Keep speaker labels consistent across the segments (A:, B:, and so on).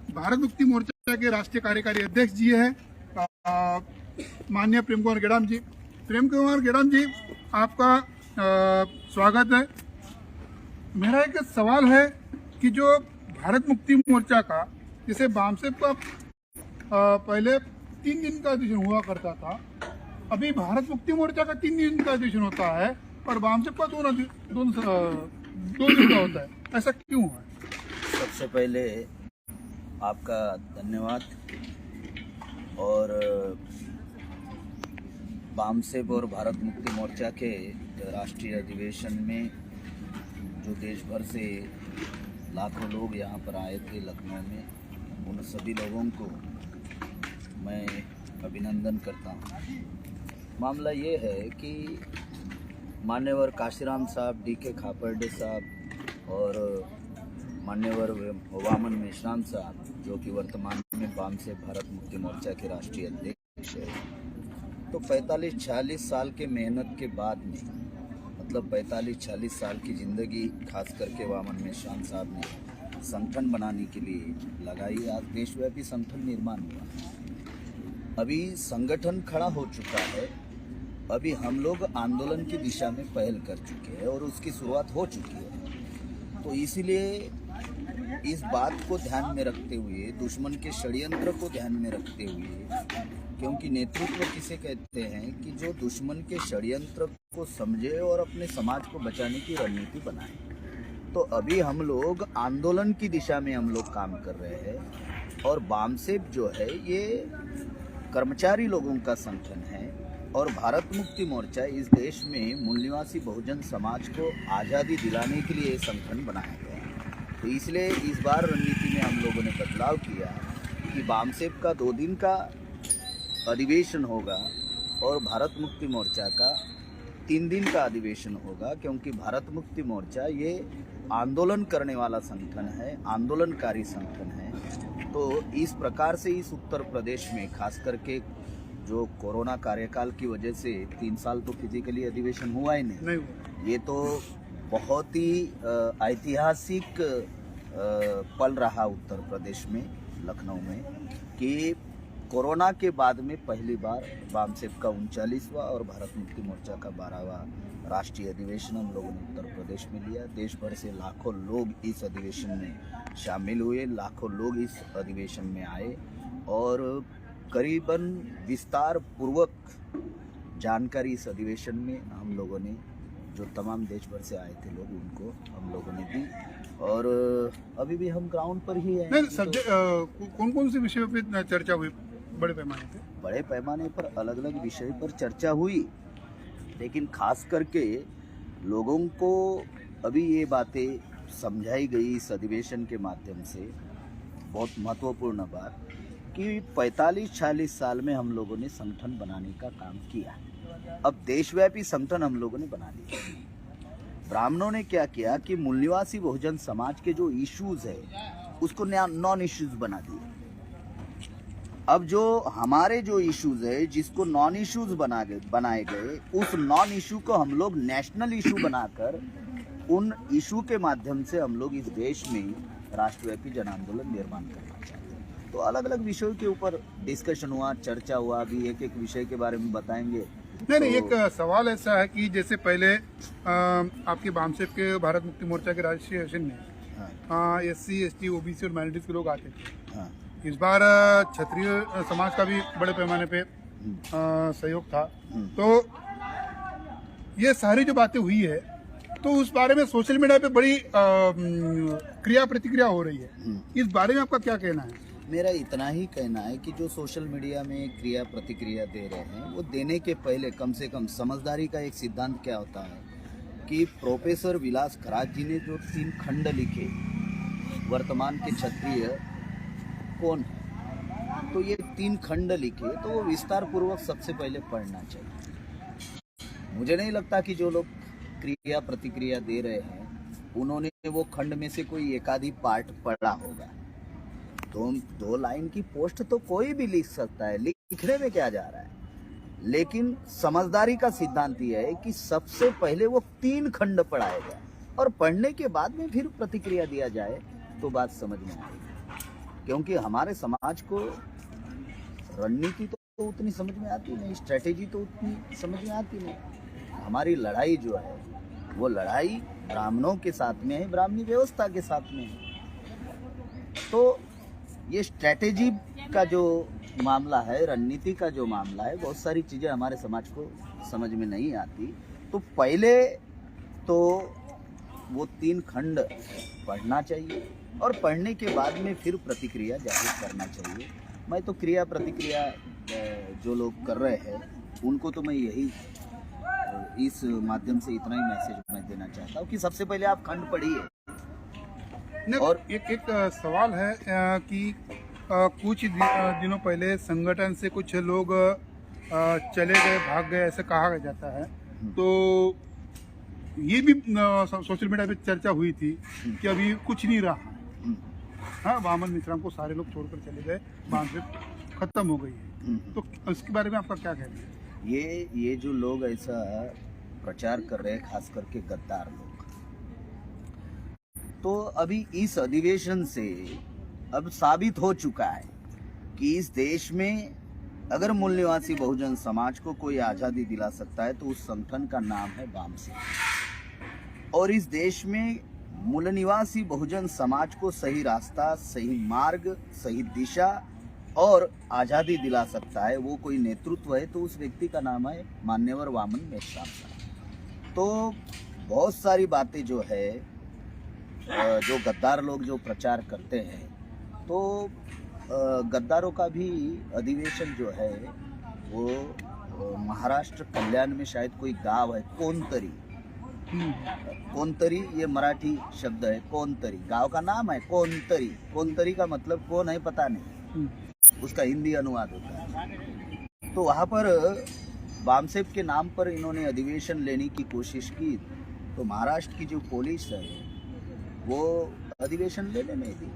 A: भारत मुक्ति मोर्चा के राष्ट्रीय कार्यकारी अध्यक्ष जी हैं माननीय प्रेम कुमार गेडाम जी। प्रेम कुमार गेडाम जी, आपका स्वागत है। मेरा एक सवाल है कि जो भारत मुक्ति मोर्चा का, जैसे बामसेब का पहले 3 दिन का अधिवेशन हुआ करता था, अभी भारत मुक्ति मोर्चा का 3 दिन का अधिवेशन होता है और बामसेब का 2 दिन का होता है, ऐसा क्यों है?
B: सबसे पहले आपका धन्यवाद। और बामसेब और भारत मुक्ति मोर्चा के राष्ट्रीय अधिवेशन में जो देश भर से लाखों लोग यहाँ पर आए थे लखनऊ में, उन सभी लोगों को मैं अभिनंदन करता हूँ। मामला ये है कि मान्यवर काशीराम साहब, DK खापर्डे साहब और मान्यवर वामन मेश्राम साहब, जो कि वर्तमान में बामसेब भारत मुक्ति मोर्चा के राष्ट्रीय अध्यक्ष है, तो 45-46 साल के मेहनत के बाद में, मतलब 45-46 साल की ज़िंदगी खास करके वामन मेश्राम साहब ने संगठन बनाने के लिए लगाई। आज देशव्यापी संगठन निर्माण हुआ, अभी संगठन खड़ा हो चुका है। अभी हम लोग आंदोलन की दिशा में पहल कर चुके हैं और उसकी शुरुआत हो चुकी है। तो इसीलिए इस बात को ध्यान में रखते हुए, दुश्मन के षड्यंत्र को ध्यान में रखते हुए, क्योंकि नेतृत्व किसे कहते हैं कि जो दुश्मन के षड्यंत्र को समझे और अपने समाज को बचाने की रणनीति बनाए, तो अभी हम लोग आंदोलन की दिशा में हम लोग काम कर रहे हैं। और बामसेब जो है ये कर्मचारी लोगों का संगठन है और भारत मुक्ति मोर्चा इस देश में मूल निवासी बहुजन समाज को आज़ादी दिलाने के लिए संगठन बनाया गया है। तो इसलिए इस बार रणनीति में हम लोगों ने बदलाव किया कि बामसेब का 2 दिन का अधिवेशन होगा और भारत मुक्ति मोर्चा का 3 दिन का अधिवेशन होगा, क्योंकि भारत मुक्ति मोर्चा ये आंदोलन करने वाला संगठन है, आंदोलनकारी संगठन है। तो इस प्रकार से इस उत्तर प्रदेश में खास करके जो कोरोना कार्यकाल की वजह से 3 साल तो फिजिकली अधिवेशन हुआ ही नहीं। ये तो बहुत ही ऐतिहासिक पल रहा उत्तर प्रदेश में, लखनऊ में, कि कोरोना के बाद में पहली बार बामसेब का 39वां और भारत मुक्ति मोर्चा का 12वां राष्ट्रीय अधिवेशन हम लोगों ने उत्तर प्रदेश में लिया। देश भर से लाखों लोग इस अधिवेशन में शामिल हुए, लाखों लोग इस अधिवेशन में आए और करीबन विस्तार पूर्वक जानकारी इस अधिवेशन में हम लोगों ने, जो तमाम देश भर से आए थे लोग, उनको हम लोगों ने दी। और अभी भी हम ग्राउंड पर ही हैं।
A: कौन कौन से विषयों पे चर्चा हुई? बड़े पैमाने पे
B: बड़े पैमाने पर अलग अलग विषय पर चर्चा हुई, लेकिन खास करके लोगों को अभी ये बातें समझाई गई इस अधिवेशन के माध्यम से, बहुत महत्वपूर्ण बात, कि 45-46 साल में हम लोगों ने संगठन बनाने का काम किया। अब देशव्यापी संगठन हम लोगों ने बना लिया। ब्राह्मणों ने क्या किया कि मूल निवासी बहुजन समाज के जो इश्यूज है उसको नॉन इश्यूज बना दिए। अब जो हमारे जो इश्यूज है जिसको नॉन इश्यूज बनाए गए, उस नॉन इशू को हम लोग नेशनल इशू बनाकर उन इशू के माध्यम से हम लोग इस देश में राष्ट्रव्यापी जन आंदोलन निर्माण करना चाहते हैं। तो अलग अलग विषयों के ऊपर डिस्कशन हुआ, चर्चा हुआ। अभी एक एक विषय के बारे में बताएंगे।
A: नहीं, एक सवाल ऐसा है कि जैसे पहले आपके बामसेब के भारत मुक्ति मोर्चा के राष्ट्रीय अधिवेशन में SC, ST, OBC और माइनॉरिटीज के लोग आते थे। इस बार क्षत्रिय समाज का भी बड़े पैमाने पे सहयोग था। तो ये सारी जो बातें हुई है, तो उस बारे में सोशल मीडिया पे बड़ी क्रिया प्रतिक्रिया हो रही है। इस बारे में आपका क्या कहना है?
B: मेरा इतना ही कहना है कि जो सोशल मीडिया में क्रिया प्रतिक्रिया दे रहे हैं, वो देने के पहले कम से कम समझदारी का एक सिद्धांत क्या होता है कि प्रोफेसर विलास खराज जी ने जो 3 खंड लिखे, वर्तमान के क्षत्रिय कौन है, तो ये 3 खंड लिखे, तो वो विस्तार पूर्वक सबसे पहले पढ़ना चाहिए। मुझे नहीं लगता कि जो लोग क्रिया प्रतिक्रिया दे रहे हैं उन्होंने वो खंड में से कोई एक आधी पार्ट पढ़ा होगा। 2 लाइन की पोस्ट तो कोई भी लिख सकता है, लिखने में क्या जा रहा है। लेकिन समझदारी का सिद्धांत यह है कि सबसे पहले वो 3 खंड पढ़ाया जाए और पढ़ने के बाद में फिर प्रतिक्रिया दिया जाए, तो बात समझ में आएगी। क्योंकि हमारे समाज को रणनीति तो उतनी समझ में आती नहीं, स्ट्रेटेजी तो उतनी समझ में आती नहीं। हमारी लड़ाई जो है वो लड़ाई ब्राह्मणों के साथ में है, ब्राह्मणी व्यवस्था के साथ में है। तो ये स्ट्रेटेजी का जो मामला है, रणनीति का जो मामला है, बहुत सारी चीज़ें हमारे समाज को समझ में नहीं आती। तो पहले तो वो 3 खंड पढ़ना चाहिए और पढ़ने के बाद में फिर प्रतिक्रिया जाहिर करना चाहिए। मैं तो क्रिया प्रतिक्रिया जो लोग कर रहे हैं उनको तो मैं यही इस माध्यम से इतना ही मैसेज मैं देना चाहता हूँ कि सबसे पहले आप खंड पढ़िए।
A: और एक सवाल है कि कुछ दिनों पहले संगठन से कुछ लोग चले गए, भाग गए, ऐसे कहा जाता है। तो ये भी सोशल मीडिया पे चर्चा हुई थी कि अभी कुछ नहीं रहा। हाँ, वामन मिश्राम को सारे लोग छोड़कर चले गए, बातचीत खत्म हो गई है। तो उसके बारे में आपका क्या कहना है?
B: ये जो लोग ऐसा प्रचार कर रहे हैं, खास करके गद्दार लोग, तो अभी इस अधिवेशन से अब साबित हो चुका है कि इस देश में अगर मूल निवासी बहुजन समाज को कोई आज़ादी दिला सकता है तो उस संगठन का नाम है वामसेप। और इस देश में मूल निवासी बहुजन समाज को सही रास्ता, सही मार्ग, सही दिशा और आज़ादी दिला सकता है वो कोई नेतृत्व है तो उस व्यक्ति का नाम है मान्यवर वामन मेश्राम साहब। तो बहुत सारी बातें जो है जो गद्दार लोग जो प्रचार करते हैं, तो गद्दारों का भी अधिवेशन जो है वो महाराष्ट्र कल्याण में शायद कोई गांव है कोणतरी। कोणतरी ये मराठी शब्द है, कोणतरी गांव का नाम है कोणतरी। कोणतरी का मतलब कौन है पता नहीं, उसका हिंदी अनुवाद होता है। तो वहाँ पर वामसेप के नाम पर इन्होंने अधिवेशन लेने की कोशिश की, तो महाराष्ट्र की जो पुलिस है वो अधिवेशन लेने नहीं दी।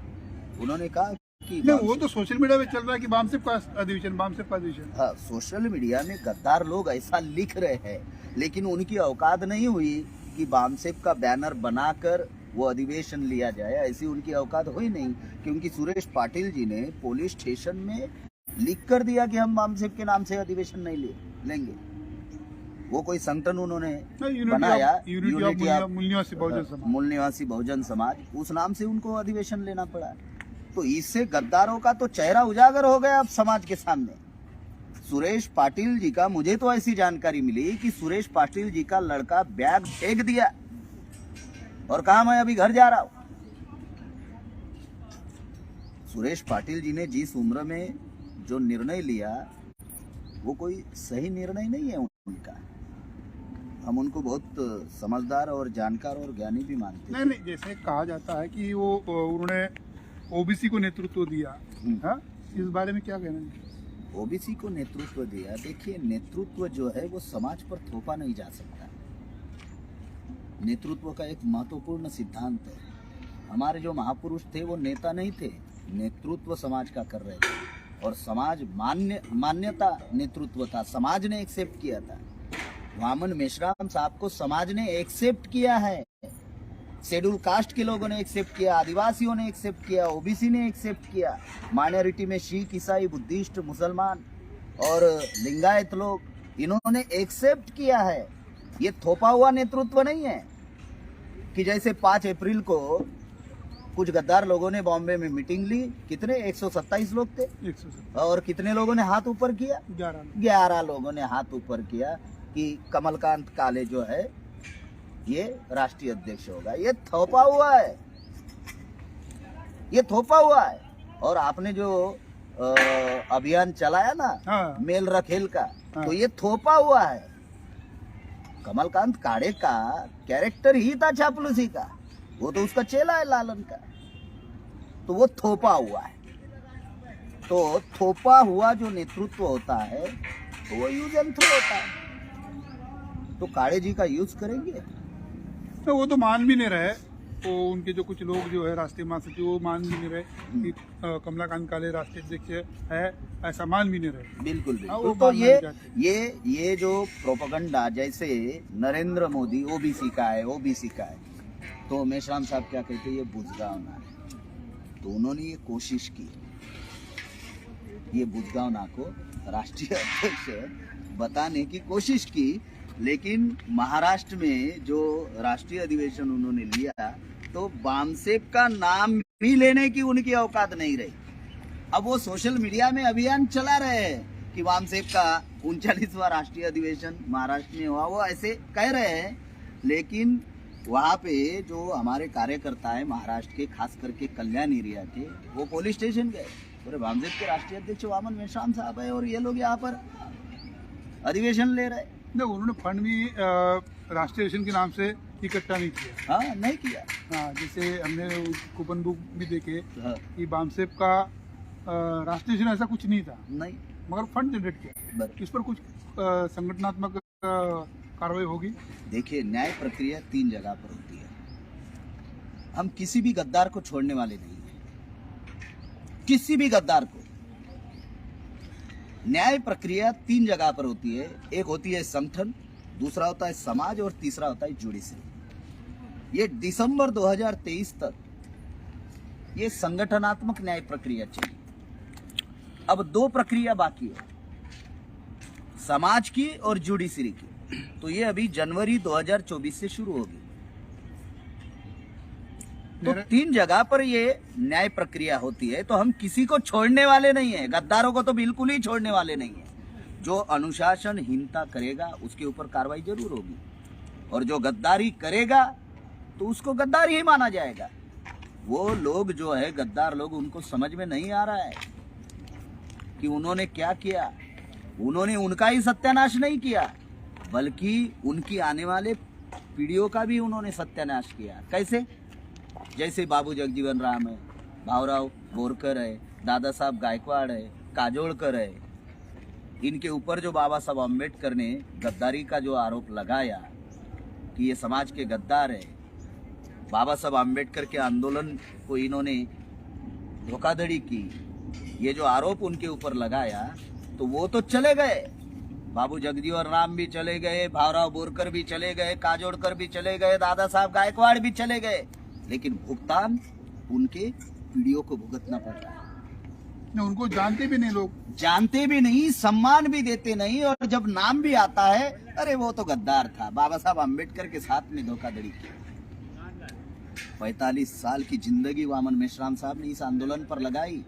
B: उन्होंने कहा कि
A: वो तो सोशल मीडिया पे चल रहा है कि वामसेप का अधिवेशन, वामसेप का अधिवेशन।
B: हाँ, सोशल मीडिया में गद्दार लोग ऐसा लिख रहे हैं, लेकिन उनकी औकात नहीं हुई कि वामसेप का बैनर बनाकर वो अधिवेशन लिया जाए। ऐसी उनकी औकात हुई नहीं, क्योंकि सुरेश पाटिल जी ने पुलिस स्टेशन में लिख कर दिया कि हम वामसेप के नाम से अधिवेशन नहीं लेंगे। वो कोई संगठन उन्होंने बनाया, मूल निवासी बहुजन समाज, उस नाम से उनको अधिवेशन लेना पड़ा। तो इससे गद्दारों का तो चेहरा उजागर हो गया अब समाज के सामने। सुरेश पाटिल जी का, मुझे तो ऐसी जानकारी मिली कि सुरेश पाटिल जी का लड़का बैग फेंक दिया और कहा मैं अभी घर जा रहा हूं। सुरेश पाटिल जी ने जिस उम्र में जो निर्णय लिया वो कोई सही निर्णय नहीं है उनका। हम उनको बहुत समझदार और जानकार और ज्ञानी भी मानते हैं।
A: नहीं, जैसे कहा जाता है कि वो उन्होंने ओबीसी को नेतृत्व दिया। हाँ, इस बारे में क्या कहना है?
B: ओबीसी को नेतृत्व दिया, देखिए नेतृत्व जो है वो समाज पर थोपा नहीं जा सकता। नेतृत्व का एक महत्वपूर्ण सिद्धांत है। हमारे जो महापुरुष थे वो नेता नहीं थे, नेतृत्व समाज का कर रहे थे और समाज मान्यता नेतृत्व था, समाज ने एक्सेप्ट किया था। वामन मेश्राम साहब को समाज ने एक्सेप्ट किया है, शेड्यूल कास्ट के लोगों ने एक्सेप्ट किया, आदिवासियों ने एक्सेप्ट किया, ओबीसी ने एक्सेप्ट किया, माइनॉरिटी में सिख, ईसाई, बुद्धिस्ट, मुसलमान और लिंगायत लोग, इन्होंने एक्सेप्ट किया है। ये थोपा हुआ नेतृत्व नहीं है कि जैसे 5 अप्रैल को कुछ गद्दार लोगों ने बॉम्बे में मीटिंग ली, कितने 127 लोग थे
A: 127।
B: और कितने लोगों ने हाथ ऊपर किया? 11 लोगों ने हाथ ऊपर किया कि कमलकांत काले जो है ये राष्ट्रीय अध्यक्ष होगा। ये थोपा हुआ है, ये थोपा हुआ है। और आपने जो अभियान चलाया ना,
A: हाँ।
B: मेल रखेल का,
A: हाँ।
B: तो ये थोपा हुआ है। कमलकांत काड़े का कैरेक्टर ही था चापलूसी का, वो तो उसका चेला है लालन का, तो वो थोपा हुआ है। तो थोपा हुआ जो नेतृत्व होता है तो वो यूज एंड थ्रो होता है। तो काड़े जी का यूज करेंगे?
A: तो वो तो मान भी नहीं रहे, तो उनके जो कुछ लोग जो है राष्ट्रीय महासचिव वो मान भी नहीं रहे कि कमलाकांत काले राष्ट्रीय अध्यक्ष है, ऐसा मान भी नहीं रहे।
B: बिल्कुल बिल्कुल। तो ये जो प्रोपेगेंडा, जैसे नरेंद्र मोदी ओबीसी का है, तो मेश्राम साहब क्या कहते हैं, ये बुजगावना है। तो उन्होंने ये कोशिश की, ये बुद्धगांव को राष्ट्रीय अध्यक्ष बताने की कोशिश की, लेकिन महाराष्ट्र में जो राष्ट्रीय अधिवेशन उन्होंने लिया तो बामसेप का नाम भी लेने की उनकी औकात नहीं रही। अब वो सोशल मीडिया में अभियान चला रहे हैं कि वामसेप का 39वां राष्ट्रीय अधिवेशन महाराष्ट्र में हुआ, वो ऐसे कह रहे हैं, लेकिन वहाँ पे जो हमारे कार्यकर्ता है महाराष्ट्र के, खास करके कल्याण एरिया के, वो पुलिस स्टेशन गए। पूरे वामसेप के राष्ट्रीय अध्यक्ष वामन मेश्राम साहब है और ये लोग यहाँ पर अधिवेशन ले रहे।
A: नहीं, उन्होंने फंड भी राष्ट्रीय अधिवेशन के नाम से इकट्ठा नहीं किया।
B: हाँ, नहीं किया।
A: हाँ, जैसे हमने कूपन बुक भी देखे
B: हाँ।
A: कि बामसेप का राष्ट्रीय अधिवेशन ऐसा कुछ नहीं था,
B: नहीं,
A: मगर फंड जनरेट किया। इस पर कुछ संगठनात्मक कार्रवाई होगी?
B: देखिए, न्याय प्रक्रिया 3 जगह पर होती है। हम किसी भी गद्दार को छोड़ने वाले नहीं हैं, किसी भी गद्दार को। न्याय प्रक्रिया 3 जगह पर होती है। एक होती है संगठन, दूसरा होता है समाज और तीसरा होता है जुडिशरी। ये दिसंबर 2023 तक ये संगठनात्मक न्याय प्रक्रिया चली। अब 2 प्रक्रिया बाकी है, समाज की और जुडिशरी की। तो ये अभी जनवरी 2024 से शुरू होगी। तो 3 जगह पर ये न्याय प्रक्रिया होती है। तो हम किसी को छोड़ने वाले नहीं है, गद्दारों को तो बिल्कुल ही छोड़ने वाले नहीं है। जो अनुशासनहीनता करेगा उसके ऊपर कार्रवाई जरूर होगी, और जो गद्दारी करेगा तो उसको गद्दार ही माना जाएगा। वो लोग जो है गद्दार लोग, उनको समझ में नहीं आ रहा है कि उन्होंने क्या किया। उन्होंने उनका ही सत्यानाश नहीं किया, बल्कि उनकी आने वाले पीढ़ियों का भी उन्होंने सत्यानाश किया। कैसे? जैसे बाबू जगजीवन राम है, भावराव बोरकर है, दादा साहब गायकवाड़ है, काजोलकर है। इनके ऊपर जो बाबा साहब अम्बेडकर ने गद्दारी का जो आरोप लगाया कि ये समाज के गद्दार है, बाबा साहब अम्बेडकर के आंदोलन को इन्होंने धोखाधड़ी की, ये जो आरोप उनके ऊपर लगाया, तो वो तो चले गए। बाबू जगजीवन राम भी चले गए, भावराव बोरकर भी चले गए, काजोलकर भी चले गए, दादा साहब गायकवाड़ भी चले गए, लेकिन भुगतान उनके पीढ़ियों को भुगतना पड़ रहा है।
A: उनको जानते भी नहीं, लोग
B: जानते भी नहीं, सम्मान भी देते नहीं, और जब नाम भी आता है, अरे वो तो गद्दार था, बाबा साहब अम्बेडकर के साथ में धोखाधड़ी की। 45 साल की जिंदगी वामन मेश्राम साहब ने इस आंदोलन पर लगाई,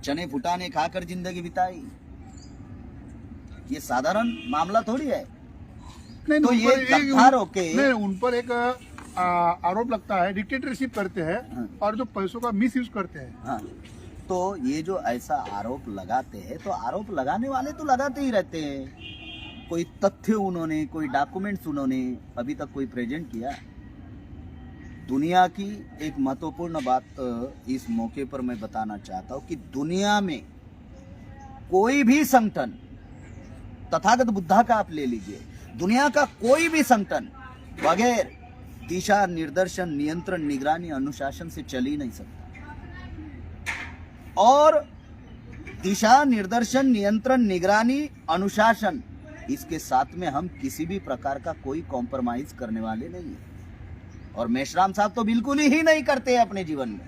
B: चने फुटाने खाकर जिंदगी बिताई। ये साधारण मामला थोड़ी है।
A: नहीं,
B: तो ये गद्दारों के
A: उन पर एक आरोप लगता है, डिक्टेटरशिप करते हैं।
B: हाँ।
A: और जो पैसों का मिस यूज करते हैं।
B: हाँ, तो ये जो ऐसा आरोप लगाते हैं, तो आरोप लगाने वाले तो लगाते ही रहते हैं। कोई तथ्य उन्होंने, कोई डॉक्यूमेंट्स उन्होंने अभी तक कोई प्रेजेंट किया? दुनिया की एक महत्वपूर्ण बात इस मौके पर मैं बताना चाहता हूं कि दुनिया में कोई भी संगठन, तथागत बुद्धा का आप ले लीजिए, दुनिया का कोई भी संगठन बगैर दिशा निर्देशन, नियंत्रण, निगरानी, अनुशासन से चल ही नहीं सकता। और दिशा निर्देशन, नियंत्रण, निगरानी, अनुशासन, इसके साथ में हम किसी भी प्रकार का कोई कॉम्प्रोमाइज करने वाले नहीं है। और मेश्राम साहब तो बिल्कुल ही नहीं करते अपने जीवन में।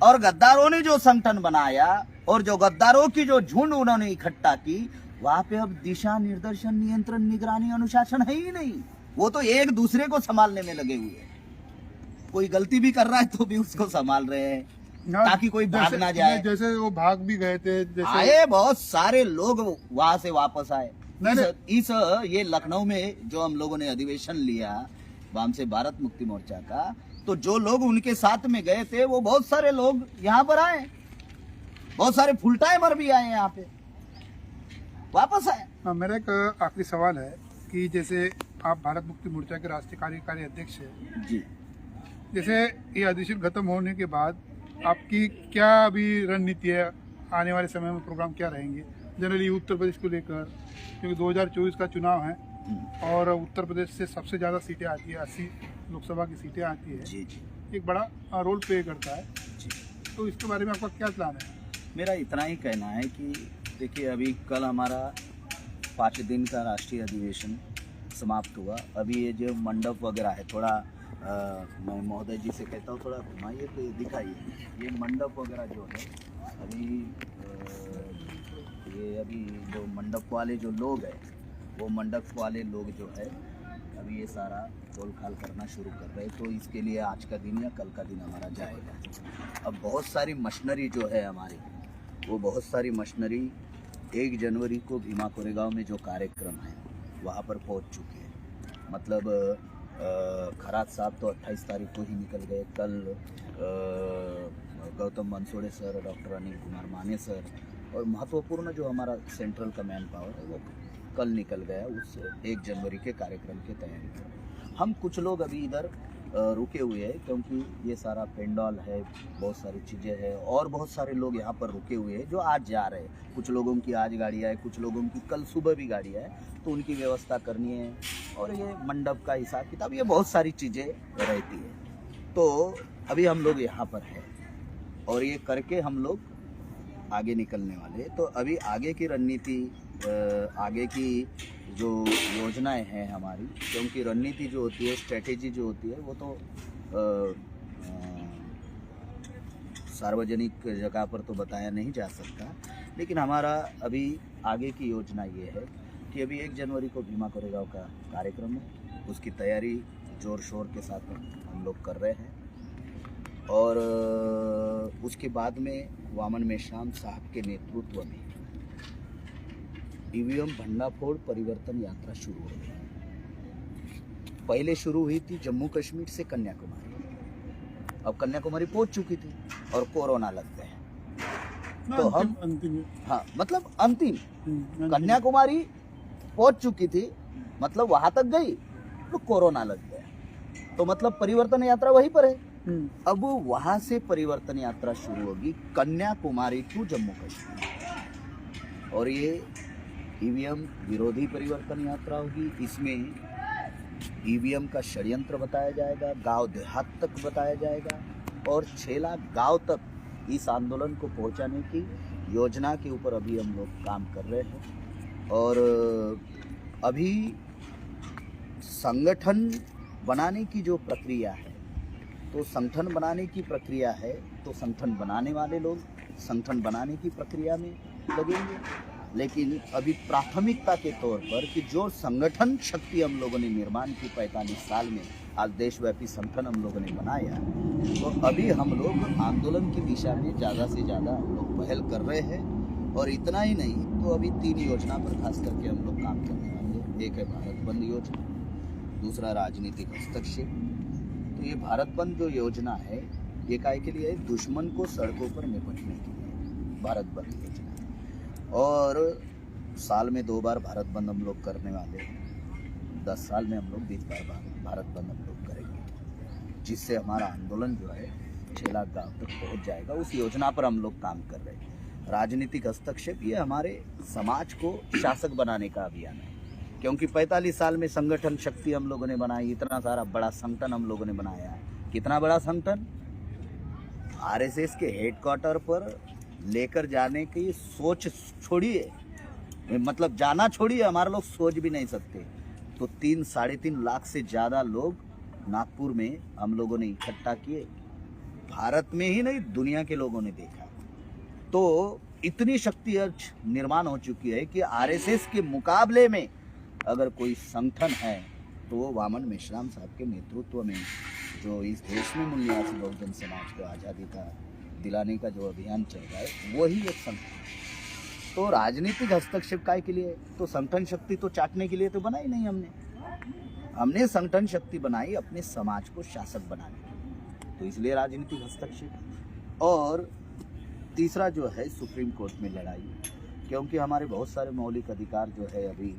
B: और गद्दारों ने जो संगठन बनाया और जो गद्दारों की जो झुंड उन्होंने इकट्ठा की, वहां पे अब दिशा निर्देशन, नियंत्रण, निगरानी, अनुशासन है ही नहीं। वो तो एक दूसरे को संभालने में लगे हुए हैं। कोई गलती भी कर रहा है तो भी उसको संभाल रहे हैं ताकि कोई भाग ना जाए।
A: जैसे वो भाग भी गए थे, जैसे
B: आए बहुत सारे लोग वहां से वापस आए। इस ये लखनऊ में जो हम लोगों ने अधिवेशन लिया वामसेप भारत मुक्ति मोर्चा का, तो जो लोग उनके साथ में गए थे वो बहुत सारे लोग यहाँ पर आए, बहुत सारे फुल टाइमर भी आए, यहाँ पे वापस आए।
A: मेरा एक आखिरी सवाल है कि जैसे आप भारत मुक्ति मोर्चा के राष्ट्रीय कार्यकारी अध्यक्ष हैं
B: जी,
A: जैसे ये अधिवेशन खत्म होने के बाद आपकी क्या अभी रणनीति है? आने वाले समय में प्रोग्राम क्या रहेंगे जनरली उत्तर प्रदेश को लेकर, क्योंकि 2024 का चुनाव है और उत्तर प्रदेश से सबसे ज़्यादा सीटें आती है, 80 लोकसभा की सीटें आती है।
B: जी जी,
A: एक बड़ा रोल प्ले करता है
B: जी।
A: तो इसके बारे में आपका क्या प्लान है?
B: मेरा इतना ही कहना है कि देखिए, अभी कल हमारा 5 दिन का राष्ट्रीय अधिवेशन समाप्त हुआ। अभी ये जो मंडप वगैरह है, थोड़ा मैं महोदय जी से कहता हूँ थोड़ा घुमाइए तो ये दिखाइए, ये मंडप वगैरह जो है अभी ये अभी जो मंडप वाले जो लोग हैं वो मंडप वाले लोग जो है अभी ये सारा तोल खाल करना शुरू कर रहे हैं। तो इसके लिए आज का दिन या कल का दिन हमारा जाएगा। अब बहुत सारी मशीनरी जो है हमारी, वो बहुत सारी मशीनरी 1 जनवरी को भीमा कोरेगांव में जो कार्यक्रम है वहाँ पर पहुँच चुकी है। मतलब खरात साहब तो 28 तारीख को ही निकल गए। कल गौतम बनसोड़े सर, डॉक्टर अनिल कुमार माने सर और महत्वपूर्ण जो हमारा सेंट्रल का मैन पावर है वो कल निकल गया उस 1 जनवरी के कार्यक्रम की तैयारी कर। हम कुछ लोग अभी इधर रुके हुए हैं क्योंकि ये सारा पेंडॉल है, बहुत सारी चीज़ें हैं और बहुत सारे लोग यहाँ पर रुके हुए हैं जो आज जा रहे हैं। कुछ लोगों की आज गाड़ियाँ है, कुछ लोगों की कल सुबह भी गाड़ियाँ है, तो उनकी व्यवस्था करनी है और ये मंडप का हिसाब किताब, ये बहुत सारी चीज़ें रहती है। तो अभी हम लोग यहाँ पर हैं और ये करके हम लोग आगे निकलने वाले। तो अभी आगे की रणनीति, आगे की जो योजनाएं हैं हमारी, क्योंकि रणनीति जो होती है, स्ट्रेटेजी जो होती है वो तो सार्वजनिक जगह पर तो बताया नहीं जा सकता, लेकिन हमारा अभी आगे की योजना ये है कि अभी 1 जनवरी को भीमा कोरेगांव का कार्यक्रम है, उसकी तैयारी जोर शोर के साथ हम लोग कर रहे हैं। और उसके बाद में वामन मेश्राम साहब के नेतृत्व में ईवीएम भंडाफोड़ परिवर्तन यात्रा शुरू हो गई। पहले शुरू हुई थी जम्मू कश्मीर से कन्याकुमारी, अब कन्याकुमारी पहुंच चुकी थी और कोरोना लग गया। तो हम
A: अंतिम,
B: हाँ मतलब अंतिम कन्याकुमारी पहुंच चुकी थी, मतलब वहां तक गई तो कोरोना लग गया। तो मतलब परिवर्तन यात्रा वहीं पर है। अब वहां से परिवर्तन यात्रा शुरू होगी कन्याकुमारी टू जम्मू कश्मीर, और ये ईवीएम विरोधी परिवर्तन यात्रा होगी। इसमें ईवीएम का षड्यंत्र बताया जाएगा, गांव देहात तक बताया जाएगा और 6 लाख गांव तक इस आंदोलन को पहुंचाने की योजना के ऊपर अभी हम लोग काम कर रहे हैं। और अभी संगठन बनाने की जो प्रक्रिया है, तो संगठन बनाने की प्रक्रिया है तो संगठन बनाने वाले लोग संगठन बनाने की प्रक्रिया में लगेंगे, लेकिन अभी प्राथमिकता के तौर पर कि जो संगठन शक्ति हम लोगों ने निर्माण की 45 साल में, आज देशव्यापी संगठन हम लोगों ने बनाया, तो अभी हम लोग आंदोलन की दिशा में ज़्यादा से ज़्यादा हम लोग पहल कर रहे हैं। और इतना ही नहीं, तो अभी 3 योजना पर खास करके हम लोग काम करने वाले हैं। एक है भारत बंद योजना, दूसरा राजनीतिक हस्तक्षेप। तो ये भारत बंद जो योजना है ये काय के लिए है, दुश्मन को सड़कों पर निपटने के लिए भारत बंद योजना है। और साल में 2 बार भारत बंद हम लोग करने वाले हैं। 10 साल में हम लोग 20 बार भारत बंद हम लोग करेंगे, जिससे हमारा आंदोलन जो है 6 लाख गाँव तक पहुँच जाएगा। उस योजना पर हम लोग काम कर रहे हैं। राजनीतिक हस्तक्षेप, ये हमारे समाज को शासक बनाने का अभियान है, क्योंकि 45 साल में संगठन शक्ति हम लोगों ने बनाई, इतना सारा बड़ा संगठन हम लोगों ने बनाया है। कितना बड़ा संगठन, आरएसएस के हेडक्वार्टर पर लेकर जाने की सोच छोड़िए, मतलब जाना छोड़िए, हमारे लोग सोच भी नहीं सकते। तो 3-3.5 लाख से ज़्यादा लोग नागपुर में हम लोगों ने इकट्ठा किए। भारत में ही नहीं, दुनिया के लोगों ने देखा। तो इतनी शक्ति आज निर्माण हो चुकी है कि आरएसएस के मुकाबले में अगर कोई संगठन है तो वो वामन मेश्राम साहब के नेतृत्व में जो इस देश में मूल्यवासी बहुजन समाज को आज़ादी का दिलाने का जो अभियान चल रहा है, वही एक संगठन। तो राजनीतिक हस्तक्षेप काय के लिए, तो संगठन शक्ति तो चाटने के लिए तो बनाई नहीं हमने संगठन शक्ति बनाई अपने समाज को शासक बनाने, तो इसलिए राजनीतिक हस्तक्षेप। और तीसरा जो है सुप्रीम कोर्ट में लड़ाई, क्योंकि हमारे बहुत सारे मौलिक अधिकार जो है अभी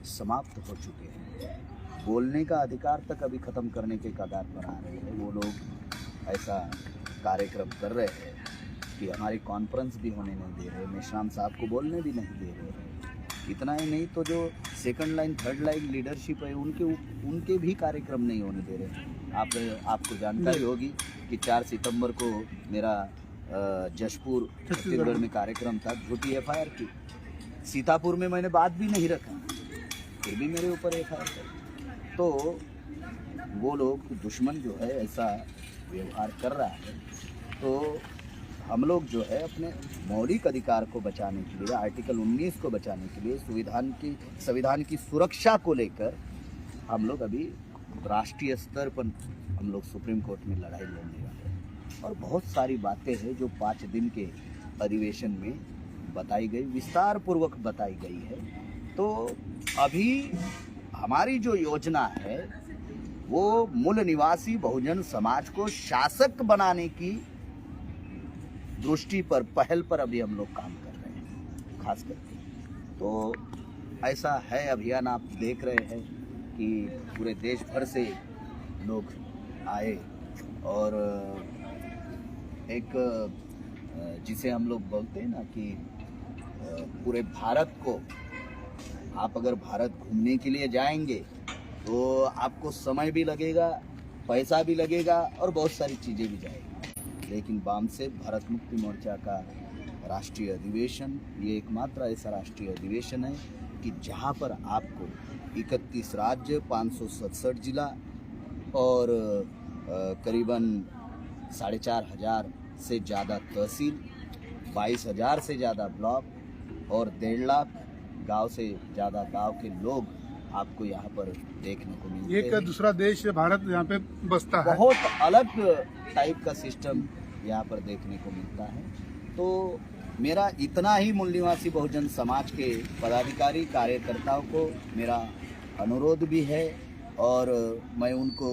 B: समाप्त हो चुके हैं। बोलने का अधिकार तक अभी ख़त्म करने के कगार पर आ रहे हैं। वो लोग ऐसा कार्यक्रम कर रहे हैं कि हमारी कॉन्फ्रेंस भी होने नहीं दे रहे, मेश्राम साहब को बोलने भी नहीं दे रहे। इतना ही नहीं, तो जो second line third line leadership है उनके भी कार्यक्रम नहीं होने दे रहे। आपको जानकारी होगी कि 4 सितंबर को मेरा जशपुर छत्तीसगढ़ में कार्यक्रम था, झूठी एफआईआर की। सीतापुर में मैंने बात भी नहीं रखा, फिर भी मेरे ऊपर एफआईआर कर। तो वो लोग दुश्मन जो है ऐसा व्यवहार कर रहा है, तो हम लोग जो है अपने मौलिक अधिकार को बचाने के लिए, आर्टिकल 19 को बचाने के लिए, संविधान की सुरक्षा को लेकर हम लोग अभी राष्ट्रीय स्तर पर हम लोग सुप्रीम कोर्ट में लड़ाई लड़ने वाले हैं। और बहुत सारी बातें हैं जो 5 दिन के अधिवेशन में बताई गई, विस्तार पूर्वक बताई गई है। तो अभी हमारी जो योजना है वो मूल निवासी बहुजन समाज को शासक बनाने की दृष्टि पर, पहल पर अभी हम लोग काम कर रहे हैं खास करके। तो ऐसा है अभियान, आप देख रहे हैं कि पूरे देश भर से लोग आए और एक जिसे हम लोग बोलते हैं ना कि पूरे भारत को, आप अगर भारत घूमने के लिए जाएंगे तो आपको समय भी लगेगा, पैसा भी लगेगा और बहुत सारी चीज़ें भी जाएगी। लेकिन बामसेफ भारत मुक्ति मोर्चा का राष्ट्रीय अधिवेशन ये एकमात्र ऐसा राष्ट्रीय अधिवेशन है कि जहां पर आपको 31 राज्य, 567 जिला और करीबन 4,500 से ज़्यादा तहसील, 22,000 से ज़्यादा ब्लॉक और 1.5 लाख गांव से ज़्यादा गांव के लोग आपको यहाँ पर देखने को मिलते हैं।
A: एक दूसरा देश भारत यहाँ पे बसता है,
B: बहुत अलग टाइप का सिस्टम यहाँ पर देखने को मिलता है। तो मेरा इतना ही मूल निवासी बहुजन समाज के पदाधिकारी कार्यकर्ताओं को मेरा अनुरोध भी है और मैं उनको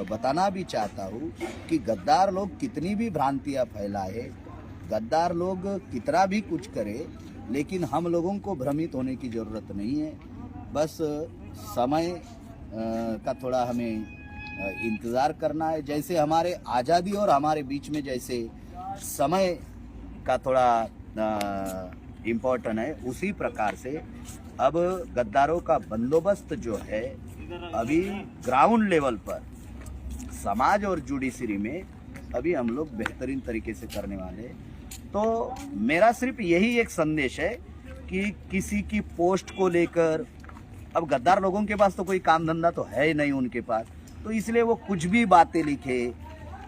B: बताना भी चाहता हूँ कि गद्दार लोग कितनी भी भ्रांतियाँ फैलाए, गद्दार लोग कितना भी कुछ करे, लेकिन हम लोगों को भ्रमित होने की ज़रूरत नहीं है। बस समय का थोड़ा हमें इंतज़ार करना है। जैसे हमारे आज़ादी और हमारे बीच में जैसे समय का थोड़ा इम्पोर्टेंट है, उसी प्रकार से अब गद्दारों का बंदोबस्त जो है अभी ग्राउंड लेवल पर समाज और जुडिशरी में अभी हम लोग बेहतरीन तरीके से करने वाले हैं। तो मेरा सिर्फ यही एक संदेश है कि किसी की पोस्ट को लेकर, अब गद्दार लोगों के पास तो कोई काम धंधा तो है ही नहीं उनके पास, तो इसलिए वो कुछ भी बातें लिखे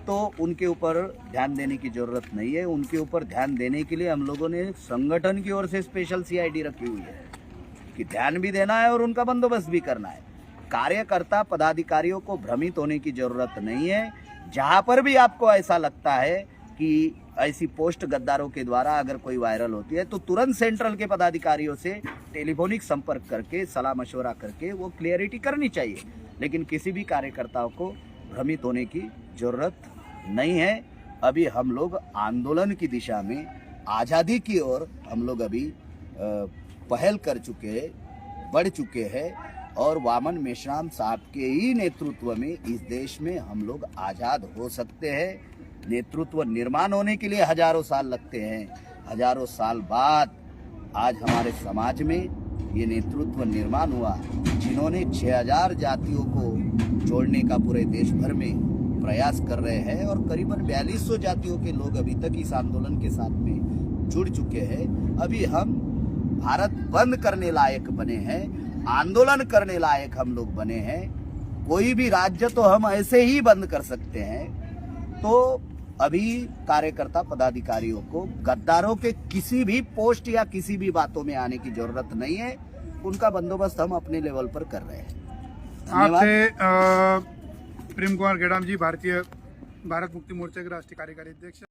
B: तो उनके ऊपर ध्यान देने की ज़रूरत नहीं है। उनके ऊपर ध्यान देने के लिए हम लोगों ने संगठन की ओर से स्पेशल CID रखी हुई है कि ध्यान भी देना है और उनका बंदोबस्त भी करना है। कार्यकर्ता पदाधिकारियों को भ्रमित होने की ज़रूरत नहीं है। जहाँ पर भी आपको ऐसा लगता है कि ऐसी पोस्ट गद्दारों के द्वारा अगर कोई वायरल होती है तो तुरंत सेंट्रल के पदाधिकारियों से टेलीफोनिक संपर्क करके सलाह मशवरा करके वो क्लियरिटी करनी चाहिए। लेकिन किसी भी कार्यकर्ताओं को भ्रमित होने की ज़रूरत नहीं है। अभी हम लोग आंदोलन की दिशा में, आज़ादी की ओर हम लोग अभी पहल कर चुके हैं, बढ़ चुके हैं और वामन मेश्राम साहब के ही नेतृत्व में इस देश में हम लोग आज़ाद हो सकते हैं। नेतृत्व निर्माण होने के लिए हजारों साल लगते हैं, हजारों साल बाद आज हमारे समाज में ये नेतृत्व निर्माण हुआ, जिन्होंने 6,000 जातियों को जोड़ने का पूरे देश भर में प्रयास कर रहे हैं और करीबन 4200 जातियों के लोग अभी तक इस आंदोलन के साथ में जुड़ चुके हैं। अभी हम भारत बंद करने लायक बने हैं, आंदोलन करने लायक हम लोग बने हैं। कोई भी राज्य तो हम ऐसे ही बंद कर सकते हैं। तो अभी कार्यकर्ता पदाधिकारियों को गद्दारों के किसी भी पोस्ट या किसी भी बातों में आने की जरूरत नहीं है। उनका बंदोबस्त हम अपने लेवल पर कर रहे हैं।
A: आपसे प्रेम कुमार गेडाम जी, भारत मुक्ति मोर्चा के राष्ट्रीय कार्यकारी अध्यक्ष।